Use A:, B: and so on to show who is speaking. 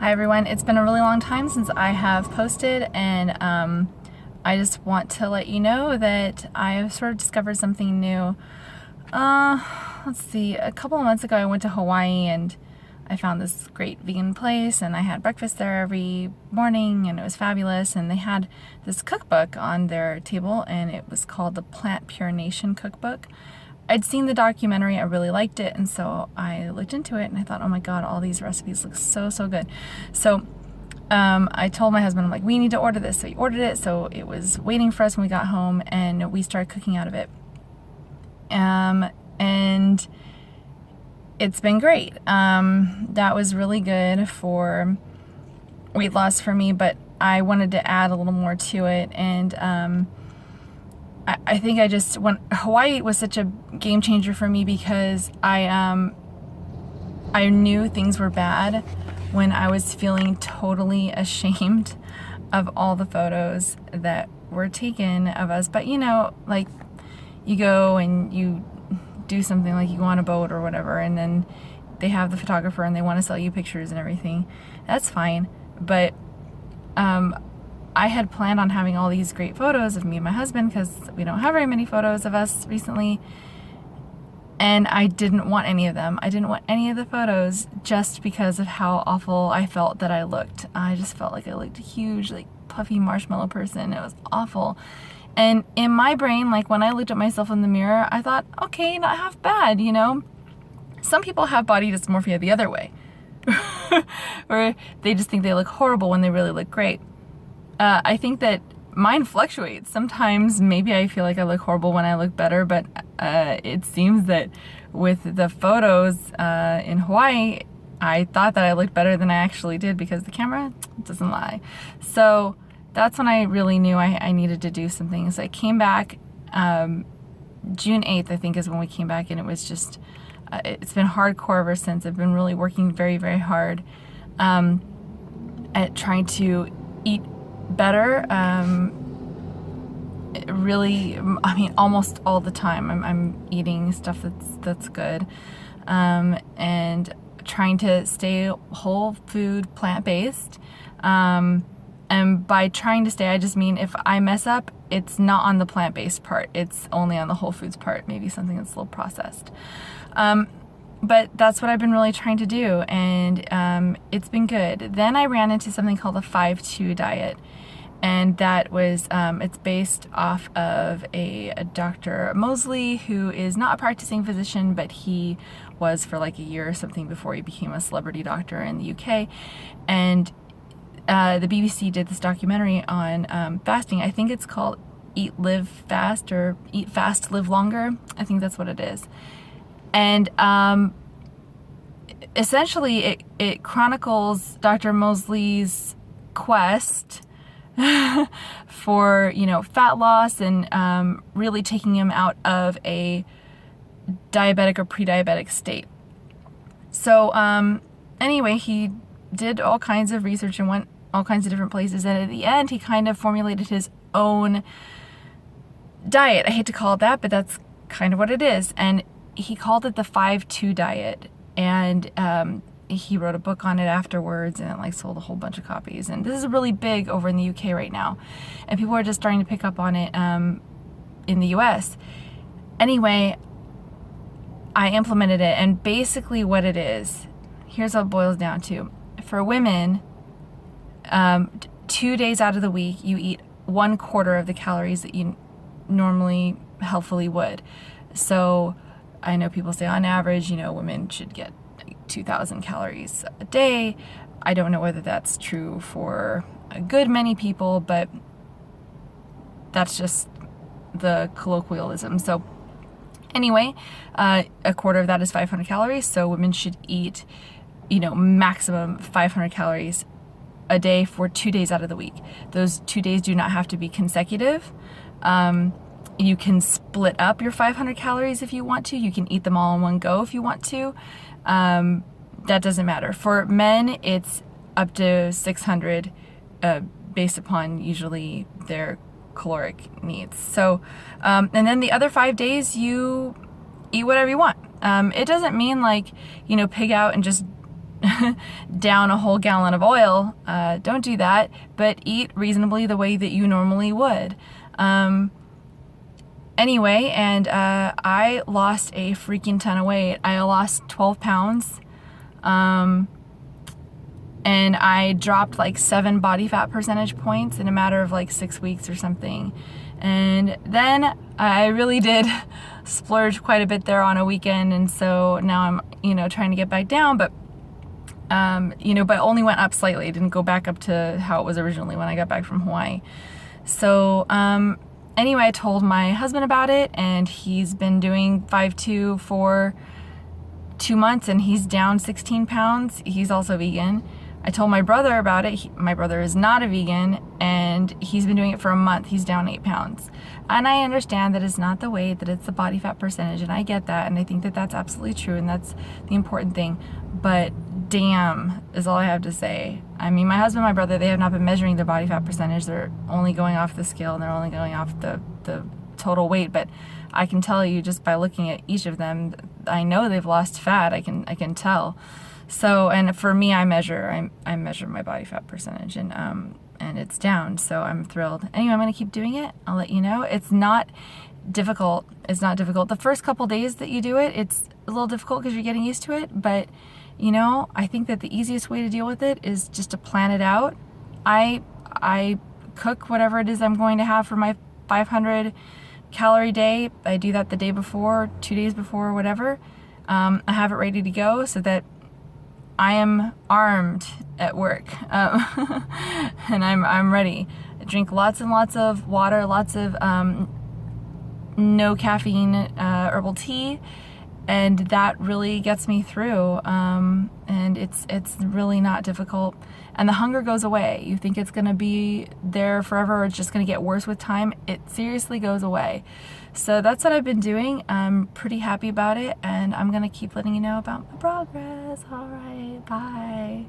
A: Hi everyone, it's been a really long time since I have posted, and I just want to let you know that I have sort of discovered something new. Uh, let's see, a couple of months ago I went to Hawaii and I found this great vegan place, and I had breakfast there every morning and it was fabulous, and they had this cookbook on their table and it was called the PlantPure Nation cookbook. I'd seen the documentary, I really liked it, and so I looked into it and I thought, oh my god, all these recipes look so good. So I told my husband, I'm like, we need to order this. So he ordered it, so it was waiting for us when we got home, and we started cooking out of it. And it's been great. That was really good for weight loss for me, but I wanted to add a little more to it, and I think Hawaii was such a game changer for me because I knew things were bad when I was feeling totally ashamed of all the photos that were taken of us. But like, you go and you do something, like you go on a boat or whatever, and then they have the photographer and they want to sell you pictures and everything. That's fine. But I had planned on having all these great photos of me and my husband because we don't have very many photos of us recently, and I didn't want any of them. I didn't want any of the photos just because of how awful I felt that I looked. I just felt like I looked a huge, like, puffy marshmallow person. It was awful. And in my brain, like, when I looked at myself in the mirror, I thought, okay, not half bad, Some people have body dysmorphia the other way, where they just think they look horrible when they really look great. I think that mine fluctuates. Sometimes maybe I feel like I look horrible when I look better, but it seems that with the photos in Hawaii, I thought that I looked better than I actually did because the camera doesn't lie. So that's when I really knew I needed to do something. So I came back, June 8th, I think, is when we came back, and it was just, it's been hardcore ever since. I've been really working very hard at trying to eat better, really, I mean, almost all the time I'm eating stuff that's good, and trying to stay whole food, plant-based, and by trying to stay, I just mean if I mess up, it's not on the plant-based part, it's only on the whole foods part, maybe something that's a little processed. But that's what I've been really trying to do, and it's been good. Then I ran into something called the 5-2 diet, and that was, it's based off of a Dr. Mosley, who is not a practicing physician, but he was for like a year or something before he became a celebrity doctor in the UK. And the BBC did this documentary on fasting. I think it's called Eat, Live, Fast, or Eat Fast, Live Longer. I think that's what it is. And essentially it chronicles Dr. Mosley's quest for, fat loss, and really taking him out of a diabetic or pre-diabetic state. So anyway, he did all kinds of research and went all kinds of different places, and at the end he kind of formulated his own diet. I hate to call it that, but that's kind of what it is. And he called it the 5-2 diet, and he wrote a book on it afterwards, and it sold a whole bunch of copies. And this is really big over in the UK right now, and people are just starting to pick up on it in the US. Anyway, I implemented it, and basically what it is, here's what it boils down to. For women, 2 days out of the week, you eat 1/4 of the calories that you normally healthfully would. So I know people say on average, women should get 2,000 calories a day. I don't know whether that's true for a good many people, but that's just the colloquialism. So anyway, 1/4 of that is 500 calories. So women should eat, maximum 500 calories a day for 2 days out of the week. Those 2 days do not have to be consecutive. You can split up your 500 calories if you want to. You can eat them all in one go if you want to. That doesn't matter. For men, it's up to 600 based upon usually their caloric needs. So, and then the other 5 days, you eat whatever you want. It doesn't mean pig out and just down a whole gallon of oil. Don't do that, but eat reasonably the way that you normally would. Anyway, and I lost a freaking ton of weight. I lost 12 pounds. And I dropped like 7 body fat percentage points in a matter of like 6 weeks or something. And then I really did splurge quite a bit there on a weekend, and so now I'm, trying to get back down, but but only went up slightly. Didn't go back up to how it was originally when I got back from Hawaii. So anyway, I told my husband about it, and he's been doing 5-2 for 2 months, and he's down 16 pounds. He's also vegan. I told my brother about it. My brother is not a vegan, and he's been doing it for a month. He's down 8 pounds. And I understand that it's not the weight, that it's the body fat percentage, and I get that, and I think that that's absolutely true, and that's the important thing. But damn is all I have to say. I mean, my husband and my brother, they have not been measuring their body fat percentage. They're only going off the scale, and they're only going off the total weight. But I can tell you just by looking at each of them, I know they've lost fat. I can tell. So, and for me, I measure my body fat percentage, and it's down. So I'm thrilled. Anyway, I'm gonna keep doing it. I'll let you know. It's not difficult. It's not difficult. The first couple days that you do it, it's a little difficult because you're getting used to it. But I think that the easiest way to deal with it is just to plan it out. I cook whatever it is I'm going to have for my 500 calorie day. I do that the day before, 2 days before, whatever. I have it ready to go so that I am armed at work, and I'm ready. I drink lots and lots of water, lots of no caffeine herbal tea, and that really gets me through. And it's really not difficult, and the hunger goes away. You think it's gonna be there forever, or it's just gonna get worse with time. It seriously goes away. So that's what I've been doing. I'm pretty happy about it, and I'm gonna keep letting you know about my progress. All right, bye.